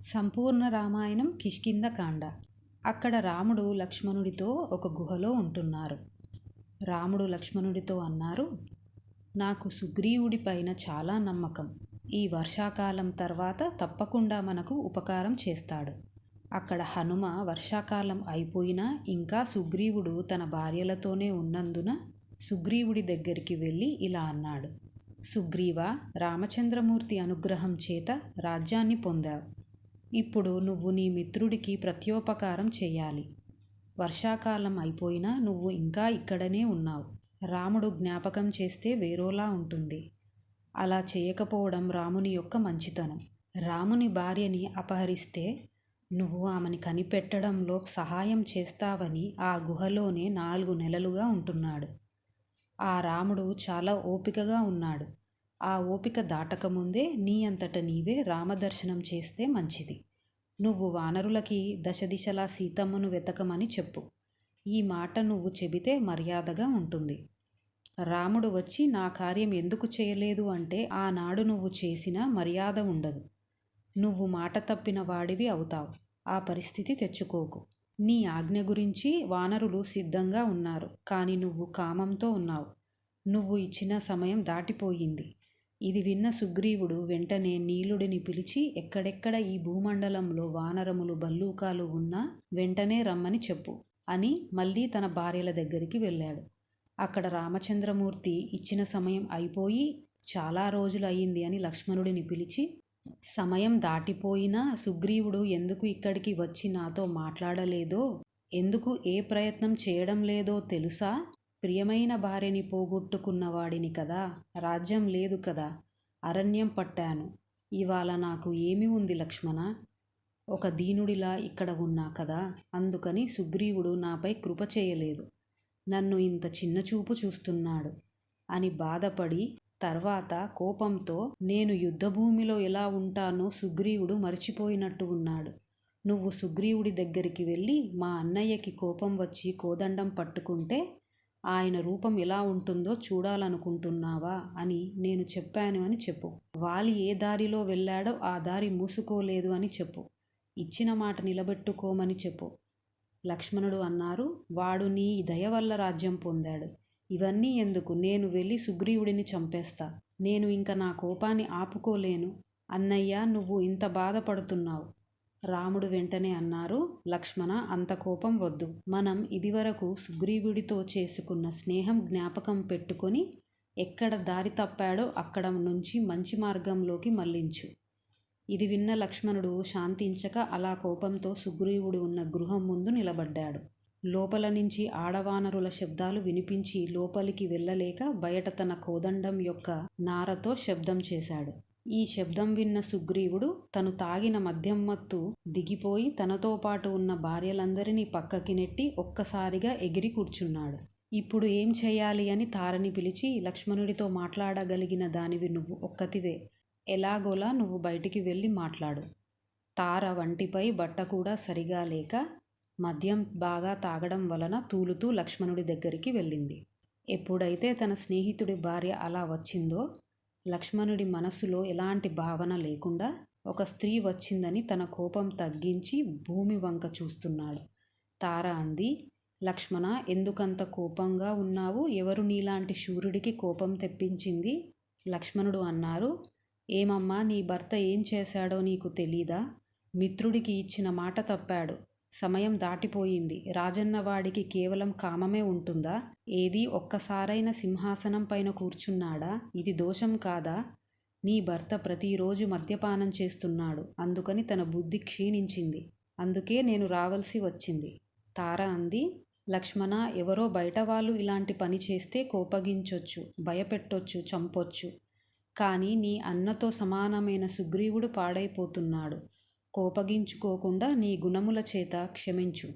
సంపూర్ణ రామాయణం కిష్కింధకాండ. అక్కడ రాముడు లక్ష్మణుడితో ఒక గుహలో ఉంటున్నారు. రాముడు లక్ష్మణుడితో అన్నారు, నాకు సుగ్రీవుడి పైన చాలా నమ్మకం. ఈ వర్షాకాలం తర్వాత తప్పకుండా మనకు ఉపకారం చేస్తాడు. అక్కడ హనుమ వర్షాకాలం అయిపోయినా ఇంకా సుగ్రీవుడు తన భార్యలతోనే ఉన్నందున సుగ్రీవుడి దగ్గరికి వెళ్ళి ఇలా అన్నాడు, సుగ్రీవ, రామచంద్రమూర్తి అనుగ్రహం చేత రాజ్యాన్ని పొందావు. ఇప్పుడు నువ్వు నీ మిత్రుడికి ప్రత్యోపకారం చేయాలి. వర్షాకాలం అయిపోయినా నువ్వు ఇంకా ఇక్కడనే ఉన్నావు. రాముడు జ్ఞాపకం చేస్తే వేరోలా ఉంటుంది. అలా చేయకపోవడం రాముని యొక్క మంచితనం. రాముని భార్యని అపహరిస్తే నువ్వు ఆమెని కనిపెట్టడంలో సహాయం చేస్తావని ఆ గుహలోనే 4 నెలలుగా ఉంటున్నాడు. ఆ రాముడు చాలా ఓపికగా ఉన్నాడు. ఆ ఓపిక దాటకముందే నీ అంతట నీవే రామదర్శనం చేస్తే మంచిది. నువ్వు వానరులకి దశదిశలా సీతమ్మను వెతకమని చెప్పు. ఈ మాట నువ్వు చెబితే మర్యాదగా ఉంటుంది. రాముడు వచ్చి నా కార్యం ఎందుకు చేయలేదు అంటే ఆనాడు నువ్వు చేసిన మర్యాద ఉండదు. నువ్వు మాట తప్పిన వాడివి అవుతావు. ఆ పరిస్థితి తెచ్చుకోకు. నీ ఆజ్ఞ గురించి వానరులు సిద్ధంగా ఉన్నారు, కానీ నువ్వు కామంతో ఉన్నావు. నువ్వు ఇచ్చిన సమయం దాటిపోయింది. ఇది విన్న సుగ్రీవుడు వెంటనే నీలుడిని పిలిచి, ఎక్కడెక్కడ ఈ భూమండలంలో వానరములు భల్లూకాలు ఉన్నా వెంటనే రమ్మని చెప్పు అని మళ్ళీ తన భార్యల దగ్గరికి వెళ్ళాడు. అక్కడ రామచంద్రమూర్తి ఇచ్చిన సమయం అయిపోయి చాలా రోజులు అయింది అని లక్ష్మణుడిని పిలిచి, సమయం దాటిపోయినా సుగ్రీవుడు ఎందుకు ఇక్కడికి వచ్చి నాతో మాట్లాడలేదో, ఎందుకు ఏ ప్రయత్నం చేయడం లేదో తెలుసా? ప్రియమైన భార్యని పోగొట్టుకున్నవాడిని కదా, రాజ్యం లేదు కదా, అరణ్యం పట్టాను. ఇవాళ నాకు ఏమి ఉంది లక్ష్మణ? ఒక దీనుడిలా ఇక్కడ ఉన్నా కదా, అందుకని సుగ్రీవుడు నాపై కృప చేయలేదు. నన్ను ఇంత చిన్నచూపు చూస్తున్నాడు అని బాధపడి తర్వాత కోపంతో నేను యుద్ధభూమిలో ఎలా ఉంటానో సుగ్రీవుడు మర్చిపోయినట్టు ఉన్నాడు. నువ్వు సుగ్రీవుడి దగ్గరికి వెళ్ళి మా అన్నయ్యకి కోపం వచ్చి కోదండం పట్టుకుంటే ఆయన రూపం ఎలా ఉంటుందో చూడాలనుకుంటున్నావా అని నేను చెప్పాను అని చెప్పు. వాలి ఏ దారిలో వెళ్ళాడో ఆ దారి మూసుకోలేదు అని చెప్పు. ఇచ్చిన మాట నిలబెట్టుకోమని చెప్పు. లక్ష్మణుడు అన్నారు, వాడు నీ దయ వల్ల రాజ్యం పొందాడు. ఇవన్నీ ఎందుకు? నేను వెళ్ళి సుగ్రీవుడిని చంపేస్తా. నేను ఇంకా నా కోపాన్ని ఆపుకోలేను. అన్నయ్య, నువ్వు ఇంత బాధపడుతున్నావు. రాముడు వెంటనే అన్నారు, లక్ష్మణ, అంత కోపం వద్దు. మనం ఇదివరకు సుగ్రీవుడితో చేసుకున్న స్నేహం జ్ఞాపకం పెట్టుకొని ఎక్కడ దారి తప్పాడో అక్కడ నుంచి మంచి మార్గంలోకి మళ్లించు. ఇది విన్న లక్ష్మణుడు శాంతించక అలా కోపంతో సుగ్రీవుడు ఉన్న గృహం ముందు నిలబడ్డాడు. లోపల నుంచి ఆడవానరుల శబ్దాలు వినిపించి లోపలికి వెళ్ళలేక బయట తన కోదండం యొక్క నారతో శబ్దం చేశాడు. ఈ శబ్దం విన్న సుగ్రీవుడు తను తాగిన మద్యం మత్తు దిగిపోయి తనతో పాటు ఉన్న భార్యలందరినీ పక్కకి నెట్టి ఒక్కసారిగా ఎగిరి కూర్చున్నాడు. ఇప్పుడు ఏం చేయాలి అని తారని పిలిచి, లక్ష్మణుడితో మాట్లాడగలిగిన దానివి నువ్వు ఒక్కతివే. ఎలాగోలా నువ్వు బయటికి వెళ్ళి మాట్లాడు. తార వంటిపై బట్ట కూడా సరిగా లేక మద్యం బాగా తాగడం వలన తూలుతూ లక్ష్మణుడి దగ్గరికి వెళ్ళింది. ఎప్పుడైతే తన స్నేహితుడి భార్య అలా వచ్చిందో లక్ష్మణుడి మనసులో ఎలాంటి భావన లేకుండా ఒక స్త్రీ వచ్చిందని తన కోపం తగ్గించి భూమి వంక చూస్తున్నాడు. తార అంది, లక్ష్మణ, ఎందుకంత కోపంగా ఉన్నావు? ఎవరు నీలాంటి శూరుడికి కోపం తెప్పించింది? లక్ష్మణుడు అన్నారు, ఏమమ్మా, నీ భర్త ఏం చేశాడో నీకు తెలీదా? మిత్రుడికి ఇచ్చిన మాట తప్పాడు. సమయం దాటిపోయింది. రాజన్నవాడికి కేవలం కామమే ఉంటుందా? ఏది ఒక్కసారైన సింహాసనం పైన కూర్చున్నాడా? ఇది దోషం కాదా? నీ భర్త ప్రతిరోజు మద్యపానం చేస్తున్నాడు. అందుకని తన బుద్ధి క్షీణించింది. అందుకే నేను రావాల్సి వచ్చింది. తార అంది, లక్ష్మణ, ఎవరో బయట వాళ్ళు ఇలాంటి పని చేస్తే కోపగించొచ్చు, భయపెట్టొచ్చు, చంపొచ్చు. కానీ నీ అన్నతో సమానమైన సుగ్రీవుడు పాడైపోతున్నాడు. కోపగించుకోకుండా నీ గుణముల చేత క్షమించు.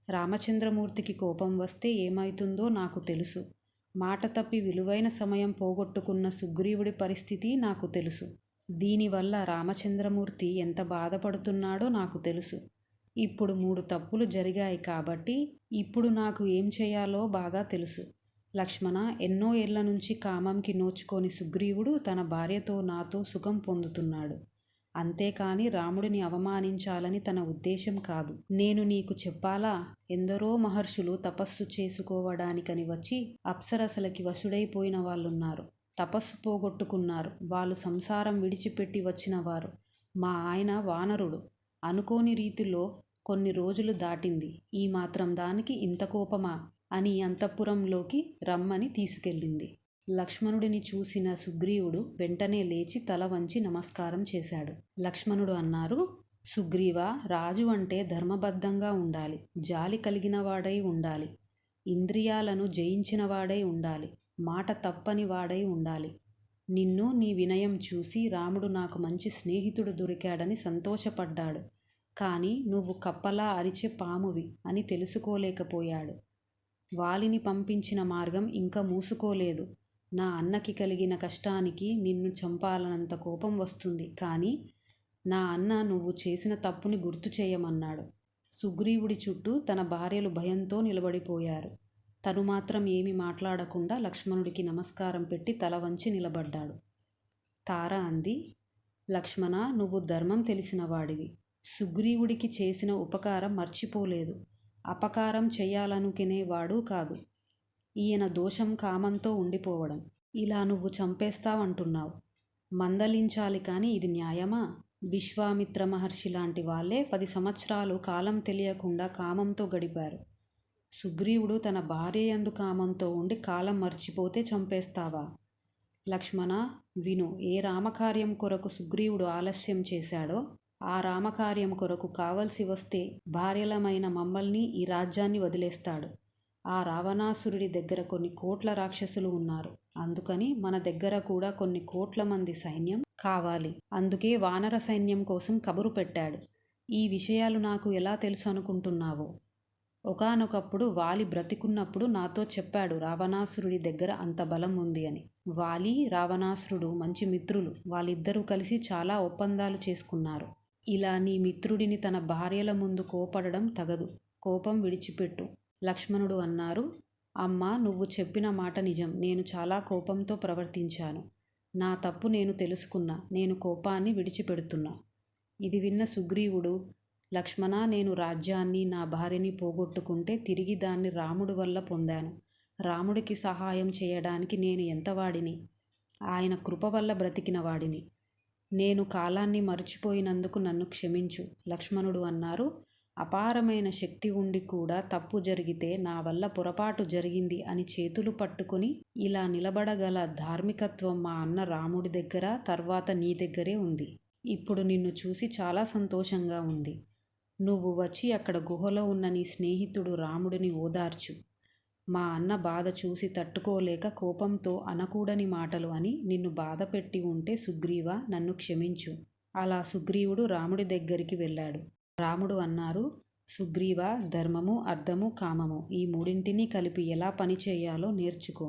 రామచంద్రమూర్తికి కోపం వస్తే ఏమవుతుందో నాకు తెలుసు. మాట తప్పి విలువైన సమయం పోగొట్టుకున్న సుగ్రీవుడి పరిస్థితి నాకు తెలుసు. దీనివల్ల రామచంద్రమూర్తి ఎంత బాధపడుతున్నాడో నాకు తెలుసు. ఇప్పుడు 3 తప్పులు జరిగాయి కాబట్టి ఇప్పుడు నాకు ఏం చేయాలో బాగా తెలుసు. లక్ష్మణ, ఎన్నో ఏళ్ల నుంచి కామంకి నోచుకోని సుగ్రీవుడు తన భార్యతో నాతో సుఖం పొందుతున్నాడు. అంతేకాని రాముడిని అవమానించాలని తన ఉద్దేశం కాదు. నేను నీకు చెప్పాలా? ఎందరో మహర్షులు తపస్సు చేసుకోవడానికని వచ్చి అప్సరసలకి వశుడైపోయిన వాళ్ళున్నారు. తపస్సు పోగొట్టుకున్నారు. వాళ్ళు సంసారం విడిచిపెట్టి వచ్చిన వారు. మా ఆయన వానరుడు. అనుకోని రీతిలో కొన్ని రోజులు దాటింది. ఈ మాత్రం దానికి ఇంత కోపమా అని అంతఃపురంలోకి రమ్మని తీసుకెళ్ళింది. లక్ష్మణుడిని చూసిన సుగ్రీవుడు వెంటనే లేచి తల వంచి నమస్కారం చేశాడు. లక్ష్మణుడు అన్నారు, సుగ్రీవ, రాజు అంటే ధర్మబద్ధంగా ఉండాలి, జాలి కలిగిన వాడై ఉండాలి, ఇంద్రియాలను జయించిన వాడై ఉండాలి, మాట తప్పని వాడై ఉండాలి. నిన్ను నీ వినయం చూసి రాముడు నాకు మంచి స్నేహితుడు దొరికాడని సంతోషపడ్డాడు. కానీ నువ్వు కప్పలా అరిచే పామువి అని తెలుసుకోలేకపోయాడు. వాలిని పంపించిన మార్గం ఇంకా మూసుకోలేదు. నా అన్నకి కలిగిన కష్టానికి నిన్ను చంపాలన్నంత కోపం వస్తుంది. కానీ నా అన్న నువ్వు చేసిన తప్పుని గుర్తు చేయమన్నాడు. సుగ్రీవుడి చుట్టూ తన భార్యలు భయంతో నిలబడిపోయారు. తను మాత్రం ఏమీ మాట్లాడకుండా లక్ష్మణుడికి నమస్కారం పెట్టి తల వంచి నిలబడ్డాడు. తార అంది, లక్ష్మణ, నువ్వు ధర్మం తెలిసిన వాడివి. సుగ్రీవుడికి చేసిన ఉపకారం మర్చిపోలేదు. అపకారం చెయ్యాలనుకునేవాడు కాదు. ఈయన దోషం కామంతో ఉండిపోవడం. ఇలా నువ్వు చంపేస్తావంటున్నావు. మందలించాలి కానీ ఇది న్యాయమా? విశ్వామిత్ర మహర్షి లాంటి వాళ్ళే 10 సంవత్సరాలు కాలం తెలియకుండా కామంతో గడిపారు. సుగ్రీవుడు తన భార్య యందు కామంతో ఉండి కాలం మర్చిపోతే చంపేస్తావా? లక్ష్మణ, విను. ఏ రామకార్యం కొరకు సుగ్రీవుడు ఆలస్యం చేశాడో ఆ రామకార్యం కొరకు కావలసి వస్తే భార్యలమైన మమ్మల్ని, ఈ రాజ్యాన్ని వదిలేస్తాడు. ఆ రావణాసురుడి దగ్గర కొన్ని కోట్ల రాక్షసులు ఉన్నారు. అందుకని మన దగ్గర కూడా కొన్ని కోట్ల మంది సైన్యం కావాలి. అందుకే వానర సైన్యం కోసం కబురు పెట్టాడు. ఈ విషయాలు నాకు ఎలా తెలుసు అనుకుంటున్నావో? ఒకానొకప్పుడు వాలి బ్రతికున్నప్పుడు నాతో చెప్పాడు రావణాసురుడి దగ్గర అంత బలం ఉంది అని. వాలి, రావణాసురుడు మంచి మిత్రులు. వాళ్ళిద్దరూ కలిసి చాలా ఒప్పందాలు చేసుకున్నారు. ఇలా నీ మిత్రుడిని తన భార్యల ముందు కోపడడం తగదు. కోపం విడిచిపెట్టు. లక్ష్మణుడు అన్నారు, అమ్మా, నువ్వు చెప్పిన మాట నిజం. నేను చాలా కోపంతో ప్రవర్తించాను. నా తప్పు నేను తెలుసుకున్నా. నేను కోపాన్ని విడిచిపెడుతున్నా. ఇది విన్న సుగ్రీవుడు, లక్ష్మణ, నేను రాజ్యాన్ని, నా భార్యని పోగొట్టుకుంటే తిరిగి దాన్ని రాముడి వల్ల పొందాను. రాముడికి సహాయం చేయడానికి నేను ఎంతవాడిని? ఆయన కృప వల్ల బ్రతికిన వాడిని. నేను కాలాన్ని మర్చిపోయినందుకు నన్ను క్షమించు. లక్ష్మణుడు అన్నారు, అపారమైన శక్తి ఉండి కూడా తప్పు జరిగితే నా వల్ల పొరపాటు జరిగింది అని చేతులు పట్టుకుని ఇలా నిలబడగల ధార్మికత్వం మా అన్న రాముడి దగ్గర, తర్వాత నీ దగ్గరే ఉంది. ఇప్పుడు నిన్ను చూసి చాలా సంతోషంగా ఉంది. నువ్వు వచ్చి అక్కడ గుహలో ఉన్న నీ స్నేహితుడు రాముడిని ఓదార్చు. మా అన్న బాధ చూసి తట్టుకోలేక కోపంతో అనకూడని మాటలు అని నిన్ను బాధ పెట్టి ఉంటే సుగ్రీవ, నన్ను క్షమించు. అలా సుగ్రీవుడు రాముడి దగ్గరికి వెళ్ళాడు. రాముడు అన్నారు, సుగ్రీవ, ధర్మము, అర్థము, కామము ఈ మూడింటినీ కలిపి ఎలా పని చేయాలో నేర్చుకో.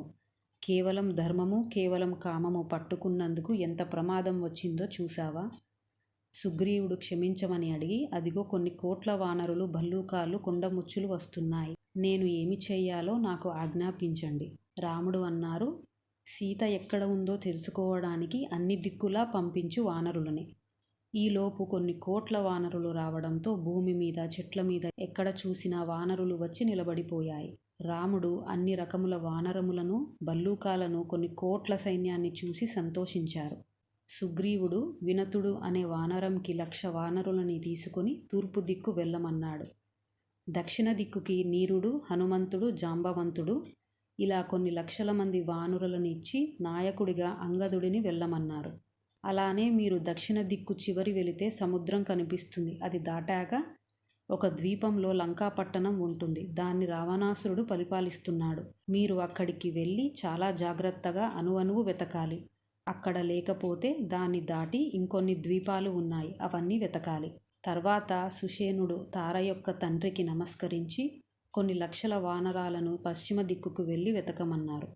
కేవలం ధర్మము, కేవలం కామము పట్టుకున్నందుకు ఎంత ప్రమాదం వచ్చిందో చూసావా? సుగ్రీవుడు క్షమించమని అడిగి, అదిగో కొన్ని కోట్ల వానరులు, భల్లూకాలు, కొండముచ్చులు వస్తున్నాయి. నేను ఏమి చెయ్యాలో నాకు ఆజ్ఞాపించండి. రాముడు అన్నారు, సీత ఎక్కడ ఉందో తెలుసుకోవడానికి అన్ని దిక్కులా పంపించు వానరులని. ఈలోపు కొన్ని కోట్ల వానరులు రావడంతో భూమి మీద, చెట్ల మీద ఎక్కడ చూసినా వానరులు వచ్చి నిలబడిపోయాయి. రాముడు అన్ని రకముల వానరములను, భల్లూకాలను, కొన్ని కోట్ల సైన్యాన్ని చూసి సంతోషించారు. సుగ్రీవుడు వినతుడు అనే వానరంకి 1,00,000 వానరులని తీసుకుని తూర్పు దిక్కు వెళ్ళమన్నాడు. దక్షిణ దిక్కుకి నీరుడు, హనుమంతుడు, జాంబవంతుడు ఇలా కొన్ని లక్షల మంది వానరులను ఇచ్చి నాయకుడిగా అంగదుడిని వెళ్ళమన్నారు. అలానే మీరు దక్షిణ దిక్కు చివరి వెళితే సముద్రం కనిపిస్తుంది. అది దాటాక ఒక ద్వీపంలో లంకాపట్టణం ఉంటుంది. దాన్ని రావణాసురుడు పరిపాలిస్తున్నాడు. మీరు అక్కడికి వెళ్ళి చాలా జాగ్రత్తగా అణువణువు వెతకాలి. అక్కడ లేకపోతే దాన్ని దాటి ఇంకొన్ని ద్వీపాలు ఉన్నాయి, అవన్నీ వెతకాలి. తర్వాత సుషేణుడు తార యొక్క తండ్రికి నమస్కరించి కొన్ని లక్షల వానరాలను పశ్చిమ దిక్కుకు వెళ్ళి వెతకమన్నారు.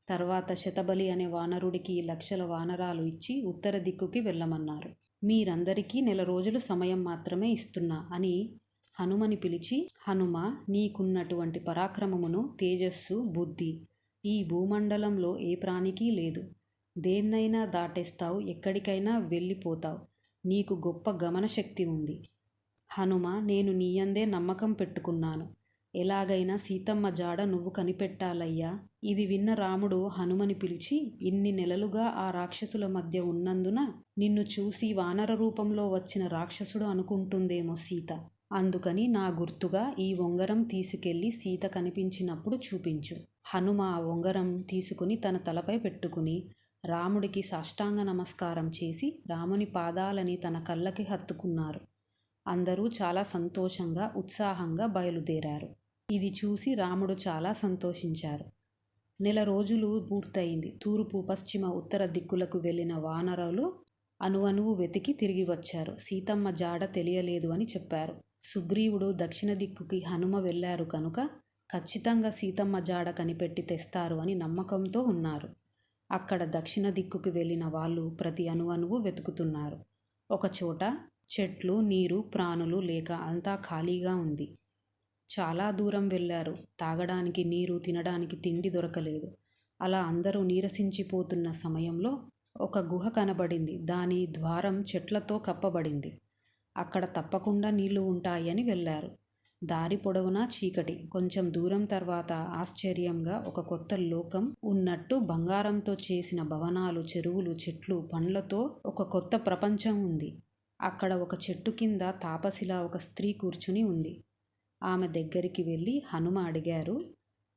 తర్వాత శతబలి అనే వానరుడికి 1,00,000 వానరాలు ఇచ్చి ఉత్తర దిక్కుకి వెళ్ళమన్నారు. మీరందరికీ 1 రోజులు సమయం మాత్రమే ఇస్తున్నా అని హనుమని పిలిచి, హనుమ, నీకున్నటువంటి పరాక్రమమును, తేజస్సు, బుద్ధి ఈ భూమండలంలో ఏ ప్రాణికి లేదు. దేన్నైనా దాటేస్తావు, ఎక్కడికైనా వెళ్ళిపోతావు. నీకు గొప్ప గమనశక్తి ఉంది. హనుమ, నేను నీయందే నమ్మకం పెట్టుకున్నాను. ఎలాగైనా సీతమ్మ జాడ నువ్వు కనిపెట్టాలయ్యా. ఇది విన్న రాముడు హనుమని పిలిచి, ఇన్ని నెలలుగా ఆ రాక్షసుల మధ్య ఉన్నందున నిన్ను చూసి వానర రూపంలో వచ్చిన రాక్షసుడు అనుకుంటుందేమో సీత. అందుకని నా గుర్తుగా ఈ ఉంగరం తీసుకెళ్లి సీత కనిపించినప్పుడు చూపించు. హనుమ ఆ ఉంగరం తీసుకుని తన తలపై పెట్టుకుని రాముడికి సాష్టాంగ నమస్కారం చేసి రాముని పాదాలని తన కళ్ళకి హత్తుకున్నారు. అందరూ చాలా సంతోషంగా ఉత్సాహంగా బయలుదేరారు. ఇది చూసి రాముడు చాలా సంతోషించారు. నెల రోజులు పూర్తయింది. తూర్పు, పశ్చిమ, ఉత్తర దిక్కులకు వెళ్ళిన వానరులు అణువణువు వెతికి తిరిగి వచ్చారు. సీతమ్మ జాడ తెలియలేదు అని చెప్పారు. సుగ్రీవుడు దక్షిణ దిక్కుకి హనుమ వెళ్ళారు కనుక ఖచ్చితంగా సీతమ్మ జాడ కనిపెట్టి తెస్తారు అని నమ్మకంతో ఉన్నారు. అక్కడ దక్షిణ దిక్కుకి వెళ్ళిన వాళ్ళు ప్రతి అణువణువు వెతుకుతున్నారు. ఒకచోట చెట్లు, నీరు, ప్రాణులు లేక అంతా ఖాళీగా ఉంది. చాలా దూరం వెళ్ళారు. తాగడానికి నీరు, తినడానికి తిండి దొరకలేదు. అలా అందరూ నీరసించిపోతున్న సమయంలో ఒక గుహ కనబడింది. దాని ద్వారం చెట్లతో కప్పబడింది. అక్కడ తప్పకుండా నీళ్లు ఉంటాయని వెళ్ళారు. దారి పొడవునా చీకటి. కొంచెం దూరం తర్వాత ఆశ్చర్యంగా ఒక కొత్త లోకం ఉన్నట్టు బంగారంతో చేసిన భవనాలు, చెరువులు, చెట్లు, పండ్లతో ఒక కొత్త ప్రపంచం ఉంది. అక్కడ ఒక చెట్టు కింద తాపసిలా ఒక స్త్రీ కూర్చుని ఉంది. ఆమె దగ్గరికి వెళ్ళి హనుమ అడిగారు,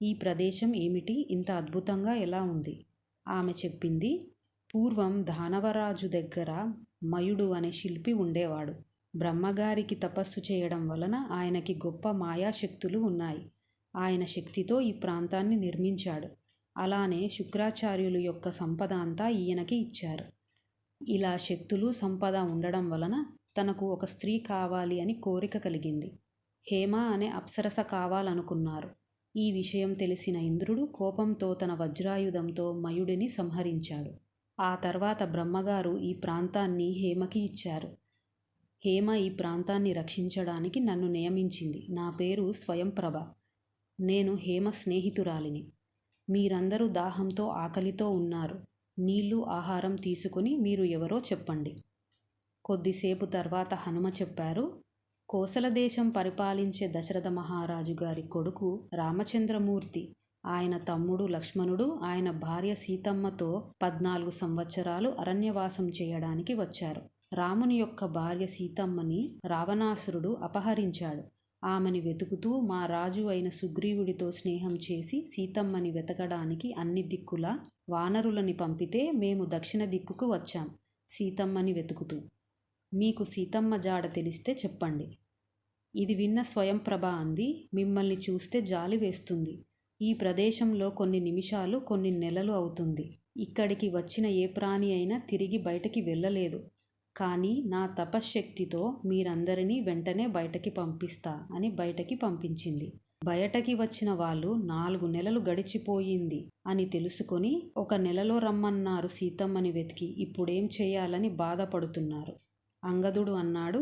ఈ ప్రదేశం ఏమిటి? ఇంత అద్భుతంగా ఎలా ఉంది? ఆమె చెప్పింది, పూర్వం దానవరాజు దగ్గర మయుడు అనే శిల్పి ఉండేవాడు. బ్రహ్మగారికి తపస్సు చేయడం వలన ఆయనకి గొప్ప మాయాశక్తులు ఉన్నాయి. ఆయన శక్తితో ఈ ప్రాంతాన్ని నిర్మించాడు. అలానే శుక్రాచార్యులు యొక్క సంపద అంతా ఈయనకి ఇచ్చారు. ఇలా శక్తులు, సంపద ఉండడం వలన తనకు ఒక స్త్రీ కావాలి అని కోరిక కలిగింది. హేమ అనే అప్సరస కావాలనుకున్నారు. ఈ విషయం తెలిసిన ఇంద్రుడు కోపంతో తన వజ్రాయుధంతో మయుడిని సంహరించాడు. ఆ తర్వాత బ్రహ్మగారు ఈ ప్రాంతాన్ని హేమకి ఇచ్చారు. హేమ ఈ ప్రాంతాన్ని రక్షించడానికి నన్ను నియమించింది. నా పేరు స్వయంప్రభ. నేను హేమ స్నేహితురాలిని. మీరందరూ దాహంతో, ఆకలితో ఉన్నారు. నీళ్లు, ఆహారం తీసుకుని మీరు ఎవరో చెప్పండి. కొద్దిసేపు తర్వాత హనుమ చెప్పారు, కోసల దేశం పరిపాలించే దశరథ మహారాజు గారి కొడుకు రామచంద్రమూర్తి, ఆయన తమ్ముడు లక్ష్మణుడు, ఆయన భార్య సీతమ్మతో 14 సంవత్సరాలు అరణ్యవాసం చేయడానికి వచ్చారు. రాముని యొక్క భార్య సీతమ్మని రావణాసురుడు అపహరించాడు. ఆమెని వెతుకుతూ మా రాజు అయిన సుగ్రీవుడితో స్నేహం చేసి సీతమ్మని వెతకడానికి అన్ని దిక్కులా వానరులని పంపితే మేము దక్షిణ దిక్కుకు వచ్చాం సీతమ్మని వెతుకుతూ. మీకు సీతమ్మ జాడ తెలిస్తే చెప్పండి. ఇది విన్న స్వయంప్రభ అంది, మిమ్మల్ని చూస్తే జాలి వేస్తుంది. ఈ ప్రదేశంలో కొన్ని నిమిషాలు, కొన్ని నెలలు అవుతుంది. ఇక్కడికి వచ్చిన ఏ ప్రాణి అయినా తిరిగి బయటకి వెళ్ళలేదు. కానీ నా తపశ్శక్తితో మీరందరినీ వెంటనే బయటకి పంపిస్తా అని బయటకి పంపించింది. బయటకి వచ్చిన వాళ్ళు 4 నెలలు గడిచిపోయింది అని తెలుసుకొని 1 నెలలో రమ్మన్నారు సీతమ్మని వెతికి. ఇప్పుడేం చేయాలని బాధపడుతున్నారు. అంగదుడు అన్నాడు,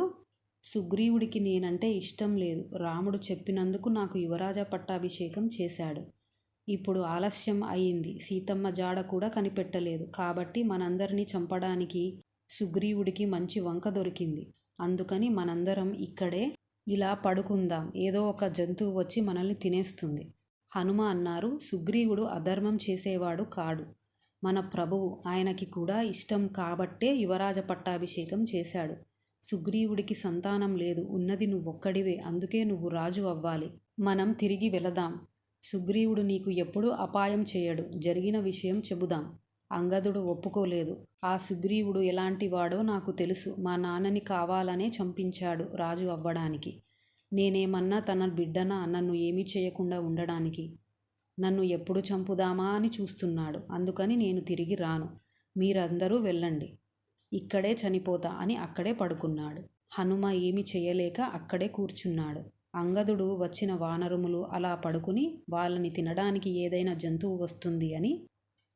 సుగ్రీవుడికి నేనంటే ఇష్టం లేదు. రాముడు చెప్పినందుకు నాకు యువరాజ పట్టాభిషేకం చేశాడు. ఇప్పుడు ఆలస్యం అయింది. సీతమ్మ జాడ కూడా కనిపెట్టలేదు. కాబట్టి మనందరినీ చంపడానికి సుగ్రీవుడికి మంచి వంక దొరికింది. అందుకని మనందరం ఇక్కడే ఇలా పడుకుందాం. ఏదో ఒక జంతువు వచ్చి మనల్ని తినేస్తుంది. హనుమ అన్నారు, సుగ్రీవుడు అధర్మం చేసేవాడు కాడు. మన ప్రభువు, ఆయనకి కూడా ఇష్టం కాబట్టే యువరాజ పట్టాభిషేకం చేశాడు. సుగ్రీవుడికి సంతానం లేదు. ఉన్నది నువ్వొక్కడివే. అందుకే నువ్వు రాజు అవ్వాలి. మనం తిరిగి వెళదాం. సుగ్రీవుడు నీకు ఎప్పుడూ అపాయం చేయడు. జరిగిన విషయం చెబుదాం. అంగదుడు ఒప్పుకోలేదు. ఆ సుగ్రీవుడు ఎలాంటివాడో నాకు తెలుసు. మా నాన్నని కావాలనే చంపించాడు రాజు అవ్వడానికి. నేనేమన్నా తన బిడ్డనా నన్ను ఏమీ చేయకుండా ఉండడానికి? నన్ను ఎప్పుడు చంపుదామా అని చూస్తున్నాడు. అందుకని నేను తిరిగి రాను. మీరందరూ వెళ్ళండి. ఇక్కడే చనిపోతా అని అక్కడే పడుకున్నాడు. హనుమ ఏమి చేయలేక అక్కడే కూర్చున్నాడు. అంగదుడు వచ్చిన వానరములు అలా పడుకుని వాళ్ళని తినడానికి ఏదైనా జంతువు వస్తుంది అని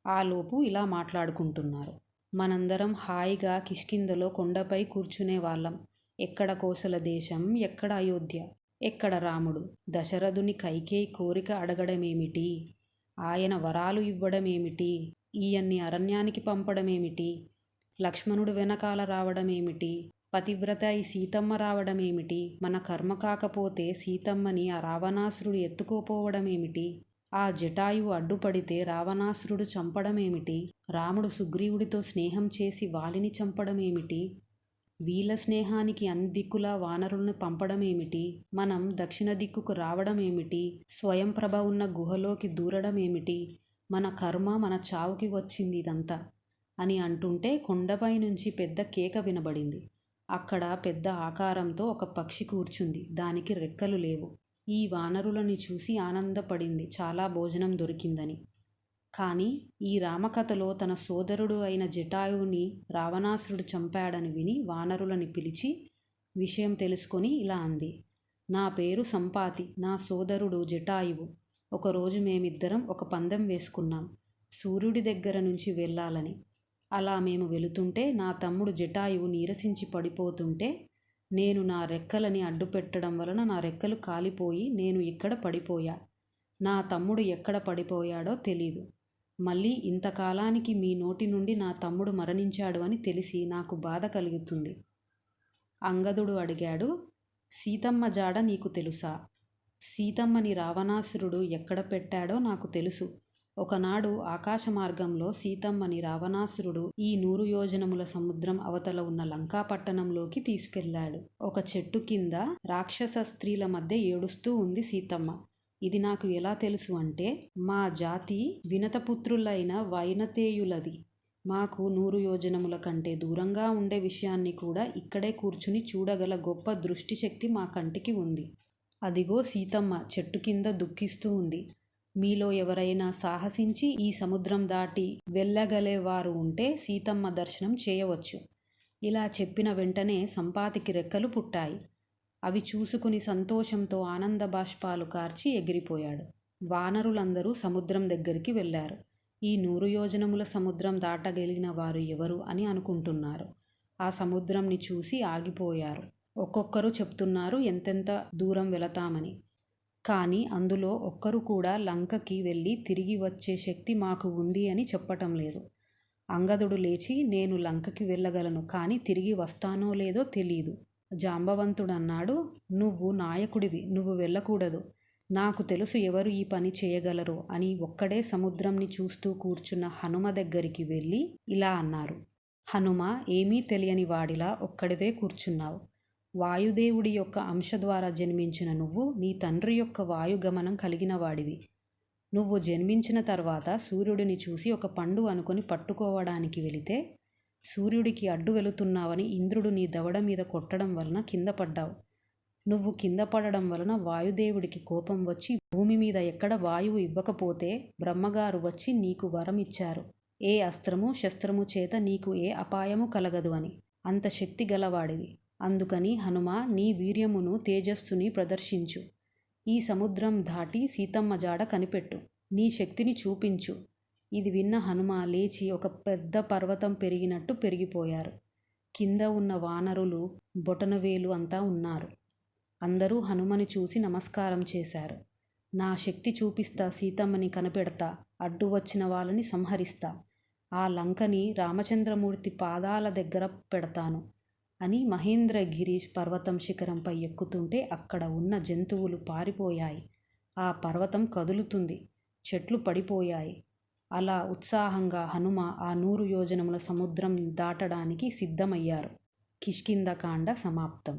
ఆలోపు ఇలా మాట్లాడుకుంటున్నారు. మనందరం హాయిగా కిష్కింధలో కొండపై కూర్చునే వాళ్ళం. ఎక్కడ కోసల దేశం, ఎక్కడ అయోధ్య, ఎక్కడ రాముడు? దశరథుని కైకేయి కోరిక అడగడమేమిటి? ఆయన వరాలు ఇవ్వడమేమిటి? ఈయన్ని అరణ్యానికి పంపడమేమిటి? లక్ష్మణుడు వెనకాల రావడమేమిటి? పతివ్రత ఈ సీతమ్మ రావడం ఏమిటి? మన కర్మ కాకపోతే సీతమ్మని ఆ రావణాసురుడు ఎత్తుకోపోవడం ఏమిటి? ఆ జటాయువు అడ్డుపడితే రావణాసురుడు చంపడం ఏమిటి? రాముడు సుగ్రీవుడితో స్నేహం చేసి వాలిని చంపడం ఏమిటి? వీళ్ళ స్నేహానికి అన్ని దిక్కులా వానరులను పంపడం ఏమిటి? మనం దక్షిణ దిక్కుకు రావడం ఏమిటి? స్వయం ప్రభ ఉన్న గుహలోకి దూరడం ఏమిటి? మన కర్మ మన చావుకి వచ్చింది ఇదంతా అని అంటుంటే కొండపై నుంచి పెద్ద కేక వినబడింది. అక్కడ పెద్ద ఆకారంతో ఒక పక్షి కూర్చుంది. దానికి రెక్కలు లేవు. ఈ వానరులని చూసి ఆనందపడింది, చాలా భోజనం దొరికిందని. కానీ ఈ రామకథలో తన సోదరుడు అయిన జటాయువుని రావణాసురుడు చంపాడని విని వానరులని పిలిచి విషయం తెలుసుకొని ఇలా అంది. నా పేరు సంపాతి, నా సోదరుడు జటాయువు. ఒకరోజు మేమిద్దరం ఒక పందెం వేసుకున్నాం, సూర్యుడి దగ్గర నుంచి వెళ్ళాలని. అలా మేము వెళుతుంటే నా తమ్ముడు జటాయువు నీరసించి పడిపోతుంటే నేను నా రెక్కలని అడ్డుపెట్టడం వలన నా రెక్కలు కాలిపోయి నేను ఇక్కడ పడిపోయా. నా తమ్ముడు ఎక్కడ పడిపోయాడో తెలీదు. మళ్ళీ ఇంతకాలానికి మీ నోటి నుండి నా తమ్ముడు మరణించాడు అని తెలిసి నాకు బాధ కలుగుతుంది. అంగదుడు అడిగాడు, సీతమ్మ జాడ నీకు తెలుసా? సీతమ్మని రావణాసురుడు ఎక్కడ పెట్టాడో నాకు తెలుసు. ఒకనాడు ఆకాశ మార్గంలో సీతమ్మని రావణాసురుడు ఈ 100 యోజనముల సముద్రం అవతల ఉన్న లంకాపట్టణంలోకి తీసుకెళ్లాడు. ఒక చెట్టు కింద రాక్షస స్త్రీల మధ్య ఏడుస్తూ ఉంది సీతమ్మ. ఇది నాకు ఎలా తెలుసు అంటే, మా జాతి వినతపుత్రులైన వైనతేయులది. మాకు 100 యోజనముల కంటే దూరంగా ఉండే విషయాన్ని కూడా ఇక్కడే కూర్చుని చూడగల గొప్ప దృష్టి శక్తి మా కంటికి ఉంది. అదిగో సీతమ్మ చెట్టు కింద దుఃఖిస్తూ ఉంది. మీలో ఎవరైనా సాహసించి ఈ సముద్రం దాటి వెళ్ళగలేవారు ఉంటే సీతమ్మ దర్శనం చేయవచ్చు. ఇలా చెప్పిన వెంటనే సంపాతికి రెక్కలు పుట్టాయి. అవి చూసుకుని సంతోషంతో ఆనంద బాష్పాలు కార్చి ఎగిరిపోయాడు. వానరులందరూ సముద్రం దగ్గరికి వెళ్ళారు. ఈ 100 యోజనముల సముద్రం దాటగలిగిన వారు ఎవరు అని అనుకుంటున్నారు. ఆ సముద్రంని చూసి ఆగిపోయారు. ఒక్కొక్కరు చెప్తున్నారు ఎంతెంత దూరం వెళతామని. కానీ అందులో ఒక్కరు కూడా లంకకి వెళ్ళి తిరిగి వచ్చే శక్తి మాకు ఉంది అని చెప్పటం లేదు. అంగదుడు లేచి, నేను లంకకి వెళ్ళగలను, కానీ తిరిగి వస్తానో లేదో తెలీదు. జాంబవంతుడన్నాడు, నువ్వు నాయకుడివి, నువ్వు వెళ్ళకూడదు. నాకు తెలుసు ఎవరు ఈ పని చేయగలరో అని ఒక్కడే సముద్రంని చూస్తూ కూర్చున్న హనుమ దగ్గరికి వెళ్ళి ఇలా అన్నారు. హనుమ, ఏమీ తెలియని వాడిలా ఒక్కడివే కూర్చున్నావు. వాయుదేవుడి యొక్క అంశ ద్వారా జన్మించిన నువ్వు నీ తండ్రి యొక్క వాయుగమనం కలిగిన వాడివి. నువ్వు జన్మించిన తర్వాత సూర్యుడిని చూసి ఒక పండు అనుకొని పట్టుకోవడానికి వెళితే సూర్యుడికి అడ్డు వెళుతున్నావని ఇంద్రుడు నీ దవడ మీద కొట్టడం వలన కింద పడ్డావు. నువ్వు కింద పడడం వలన వాయుదేవుడికి కోపం వచ్చి భూమి మీద ఎక్కడ వాయువు ఇవ్వకపోతే బ్రహ్మగారు వచ్చి నీకు వరం ఇచ్చారు, ఏ అస్త్రము శస్త్రము చేత నీకు ఏ అపాయము కలగదు అని. అంత శక్తి గలవాడివి. అందుకని హనుమ, నీ వీర్యమును తేజస్సుని ప్రదర్శించు. ఈ సముద్రం దాటి సీతమ్మ జాడ కనిపెట్టు. నీ శక్తిని చూపించు. ఇది విన్న హనుమ లేచి ఒక పెద్ద పర్వతం పెరిగినట్టు పెరిగిపోయారు. కింద ఉన్న వానరులు బొటనవేలు అంతా ఉన్నారు. అందరూ హనుమని చూసి నమస్కారం చేశారు. నా శక్తి చూపిస్తా, సీతమ్మని కనిపెడతా, అడ్డు వచ్చిన వాళ్ళని సంహరిస్తా, ఆ లంకని రామచంద్రమూర్తి పాదాల దగ్గర పెడతాను అని మహేంద్రగిరి పర్వతం శిఖరంపై ఎక్కుతుంటే అక్కడ ఉన్న జంతువులు పారిపోయాయి. ఆ పర్వతం కదులుతుంది, చెట్లు పడిపోయాయి. అలా ఉత్సాహంగా హనుమ ఆ 100 యోజనముల సముద్రం దాటడానికి సిద్ధమయ్యారు. కిష్కింధకాండ సమాప్తం.